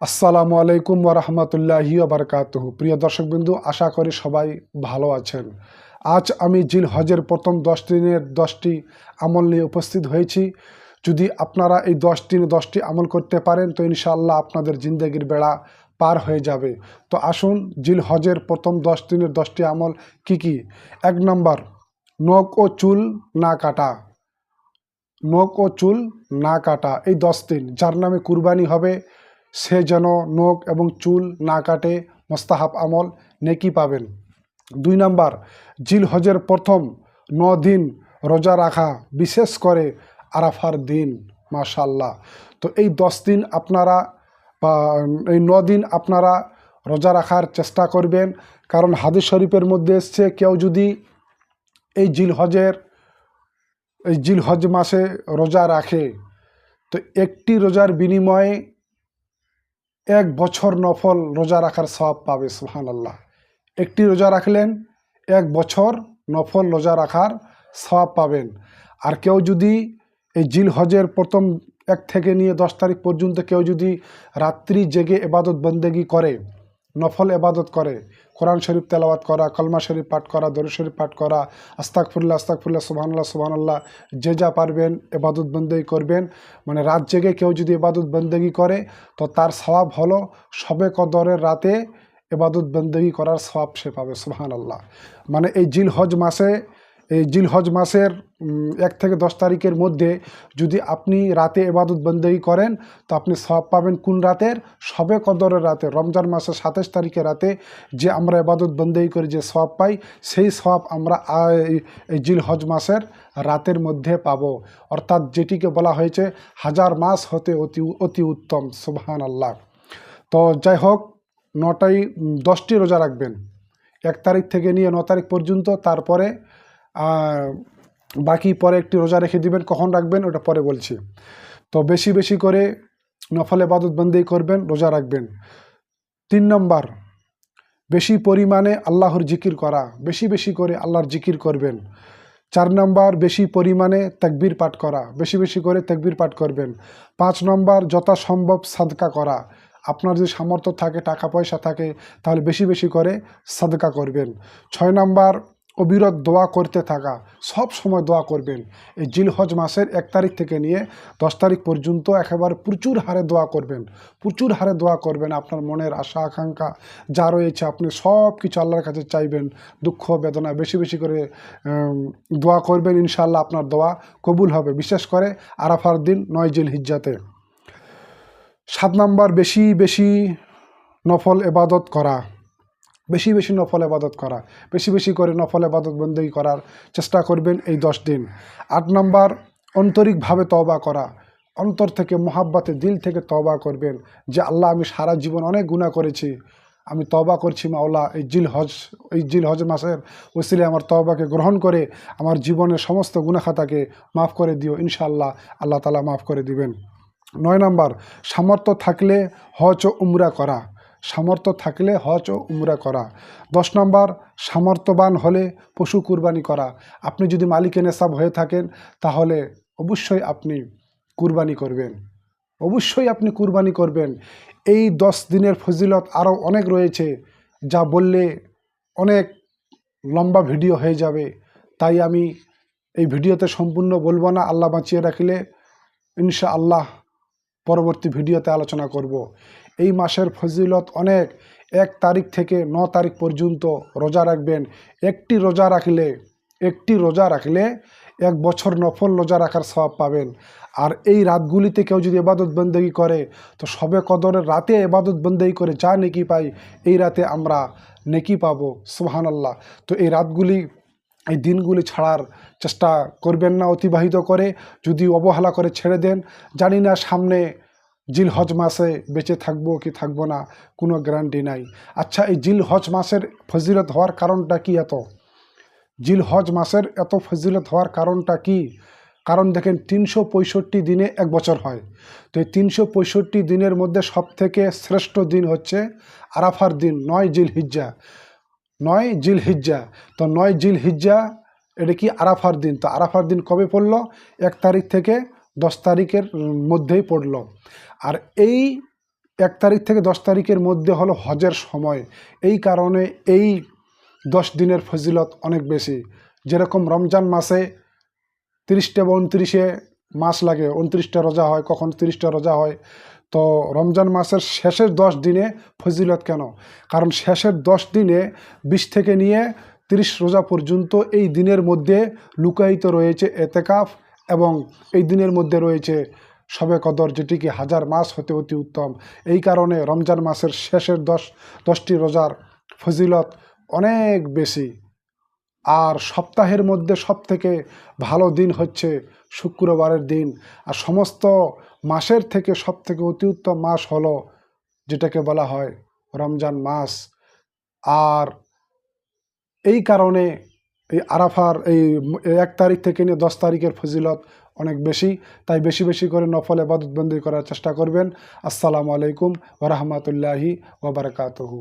আসসালামু আলাইকুম ওয়া রাহমাতুল্লাহি ওয়া বারাকাতুহু। প্রিয় দর্শকবৃন্দু, আশা করি সবাই ভালো আছেন। আজ আমি জিলহজের প্রথম 10 দিনের 10টি আমল নিয়ে উপস্থিত হয়েছি। যদি আপনারা এই 10 দিনে 10টি আমল করতে পারেন তো ইনশাআল্লাহ আপনাদের জিন্দেগির বেড়া পার হয়ে যাবে। তো আসুন, জিলহজের প্রথম 10 দিনের 10টি আমল কি কি। 1 নম্বর, নখ ও চুল না কাটা। নখ ও চুল না কাটা। এই 10 দিন যার নামে কুরবানি হবে সে যেন নখ এবং চুল না কাটে, মোস্তাহাব আমল, নেকি পাবেন। 2 নাম্বার, জিলহজের প্রথম 9 দিন রোজা রাখা, বিশেষ করে আরাফার দিন। মাশাআল্লাহ। তো এই 10 দিন আপনারা বা এই 9 দিন আপনারা রোজা রাখার চেষ্টা করবেন, কারণ হাদিস শরীফের মধ্যে এসছে কেউ যদি এই জিলহজ মাসে রোজা রাখে তো একটি রোজার বিনিময়ে 1 বছর নফল রোজা রাখার সওয়াব পাবে। সুবহানাল্লাহ। একটি রোজা রাখলেন, 1 বছর নফল রোজা রাখার সওয়াব পাবেন। আর কেউ যদি এই জিলহজের প্রথম 1 থেকে নিয়ে 10 তারিখ পর্যন্ত কেউ যদি রাত্রি জেগে ইবাদত বন্দেগি করে, নফল ইবাদত করে, কোরআন শরীফ তেলাওয়াত করা, কলমা শরীফ পাঠ করা, দরুদ শরীফ পাঠ করা, আস্তাগফিরুল্লাহ আস্তাগফিরুল্লাহ, সুবহানাল্লাহ সুবহানাল্লাহ, যে যা পারবেন ইবাদত বন্দেগি করবেন। মানে রাত জেগে কেউ যদি ইবাদত বন্দেগি করে তো তার সওয়াব হলো শবে কদরের রাতে ইবাদত বন্দেগি করার সওয়াব সে পাবে। সুবহানাল্লাহ। মানে এই জিলহজ মাসের 1 থেকে 10 তারিখের মধ্যে যদি আপনি রাতে ইবাদত বন্দেগি করেন তো আপনি সওয়াব পাবেন। কোন রাতের? শবে কদরের রাতে, রমজান মাসের 27 তারিখের রাতে যে আমরা ইবাদত বন্দেগি করে যে সওয়াব পাই, সেই সওয়াব আমরা এই জিলহজ মাসের রাতের মধ্যে পাবো। অর্থাৎ যেটিকে বলা হয়েছে 1000 মাস হতে অতি উত্তম। সুবহানাল্লাহ। তো যাই হোক, 10টি রোজা রাখবেন 1 তারিখ থেকে নিয়ে 9 তারিখ পর্যন্ত। তারপরে বাকি পরে একটি রোজা রেখে দিবেন। কখন রাখবেন ওটা পরে বলছি। তো বেশি বেশি করে নফল ইবাদত বন্দেগি করবেন, রোজা রাখবেন। 3 নম্বর, বেশি পরিমাণে আল্লাহর জিকির করা, বেশি বেশি করে আল্লাহর জিকির করবেন। 4 নম্বর, বেশি পরিমাণে তাকবীর পাঠ করা, বেশি বেশি করে তাকবীর পাঠ করবেন। 5 নম্বর, যথাসম্ভব সাদকা করা। আপনার যদি সামর্থ্য থাকে, টাকা পয়সা থাকে, তাহলে বেশি বেশি করে সাদকা করবেন। 6 নম্বর, অবিরত দোয়া করতে থাকা, সব সময় দোয়া করবেন। এই জিলহজ মাসের 1 তারিখ থেকে নিয়ে 10 তারিখ পর্যন্ত একেবারে প্রচুর হারে দোয়া করবেন, প্রচুর হারে দোয়া করবেন। আপনার মনের আশা আকাঙ্ক্ষা যা রয়েছে আপনি সব কিছু আল্লাহর কাছে চাইবেন, দুঃখ বেদনা বেশি বেশি করে দোয়া করবেন। ইনশাআল্লাহ আপনার দোয়া কবুল হবে, বিশেষ করে আরাফার দিন 9 জিলহিজ্জাতে। 7 নম্বর, বেশি বেশি নফল ইবাদত করা, বেশি বেশি নফল ইবাদত করা, বেশি বেশি করে নফল ইবাদত বন্দেগি করার চেষ্টা করবেন এই 10 দিন। 8 নম্বর, আন্তরিকভাবে তওবা করা, অন্তর থেকে মোহাব্বতে দিল থেকে তওবা করবেন যে আল্লাহ আমি সারা জীবন অনেক গুনাহ করেছি, আমি তওবা করছি মাওলা, এই জিলহজ মাসের ওসিলায় আমার তওবাকে গ্রহণ করে আমার জীবনের সমস্ত গুনাহ খাতাকে মাফ করে দিও। ইনশাআল্লাহ আল্লাহ তাআলা মাফ করে দিবেন। 9 নম্বর, সামর্থ্য থাকলে হজ ও উমরা করা, সামর্থ্য থাকলে হজ ও উমরা করা। 10 নম্বর, সামর্থ্যবান হলে পশু কুরবানি করা। আপনি যদি মালিকে নেসাব হয়ে থাকেন তাহলে অবশ্যই আপনি কুরবানি করবেন, অবশ্যই আপনি কুরবানি করবেন। এই 10 দিনের ফজিলত আরও অনেক রয়েছে, যা বললে অনেক লম্বা ভিডিও হয়ে যাবে, তাই আমি এই ভিডিওতে সম্পূর্ণ বলবো না। আল্লাহ বাঁচিয়ে রাখলে ইনশাআল্লাহ পরবর্তী ভিডিওতে আলোচনা করব। এই মাসের ফজিলত অনেক। 1 তারিখ থেকে 9 তারিখ পর্যন্ত রোজা রাখবেন। একটি রোজা রাখলে 1 বছর নফল রোজা রাখার সওয়াব পাবেন। আর এই রাতগুলিতে কেউ যদি ইবাদত বন্দেগি করে তো শবে কদরের রাতে ইবাদত বন্দেগি করে যা নেকি পাই, এই রাতে আমরা নেকি পাবো। সুবহানাল্লাহ। তো এই দিনগুলি ছাড়ার চেষ্টা করবেন না অতিবাহিত করে। যদি অবহেলা করে ছেড়ে দেন, জানি না সামনে জিলহজ মাসে বেঁচে থাকবো কি থাকবো না, কোনো গ্যারান্টি নাই। আচ্ছা, এই জিলহজ মাসের ফজিলত হওয়ার কারণটা কি? জিলহজ মাসের এত ফজিলত হওয়ার কারণটা কি? কারণ দেখেন, 365 দিনে 1 বছর হয়। তো এই 365 দিনের মধ্যে সবথেকে শ্রেষ্ঠ দিন হচ্ছে আরাফার দিন, 9 জিলহিজ্জা। 9 জিলহিজ্জা। তো 9 জিলহিজ্জা এটা কি? আরাফার দিন। তো আরাফার দিন কবে পড়লো? 1 তারিখ থেকে 10 তারিখের মধ্যেই পড়লো। আর এই 1 তারিখ থেকে 10 তারিখের মধ্যে হলো হজের সময়। এই কারণে এই 10 দিনের ফজিলত অনেক বেশি। যেরকম রমজান মাসে 30টা বা 29-এ মাস লাগে, 29টা রোজা হয়, কখন 30টা রোজা হয়। তো রমজান মাসের শেষের 10 দিনে ফজিলত কেন? কারণ শেষের 10 দিনে 20 থেকে নিয়ে 30 রোজা পর্যন্ত এই দিনের মধ্যে লুকায়িত রয়েছে এতেকাফ, এবং এই দিনের মধ্যে রয়েছে শবে কদর, যেটিকে 1000 মাস হতে অতি উত্তম। এই কারণে রমজান মাসের শেষের 10টি রোজার ফজিলত অনেক বেশি। আর সপ্তাহের মধ্যে সবথেকে ভালো দিন হচ্ছে শুক্রবারের দিন। আর সমস্ত মাসের থেকে সবথেকে অতি উত্তম মাস হলো যেটাকে বলা হয় রমজান মাস। আর এই কারণে এই আরাফার এই 1 তারিখ থেকে নিয়ে 10 তারিখের ফজিলত অনেক বেশি। তাই বেশি বেশি করে নফল ইবাদত বন্দি করার চেষ্টা করবেন। আসসালামু আলাইকুম ওয়া রাহমাতুল্লাহি ওয়া বারাকাতুহু।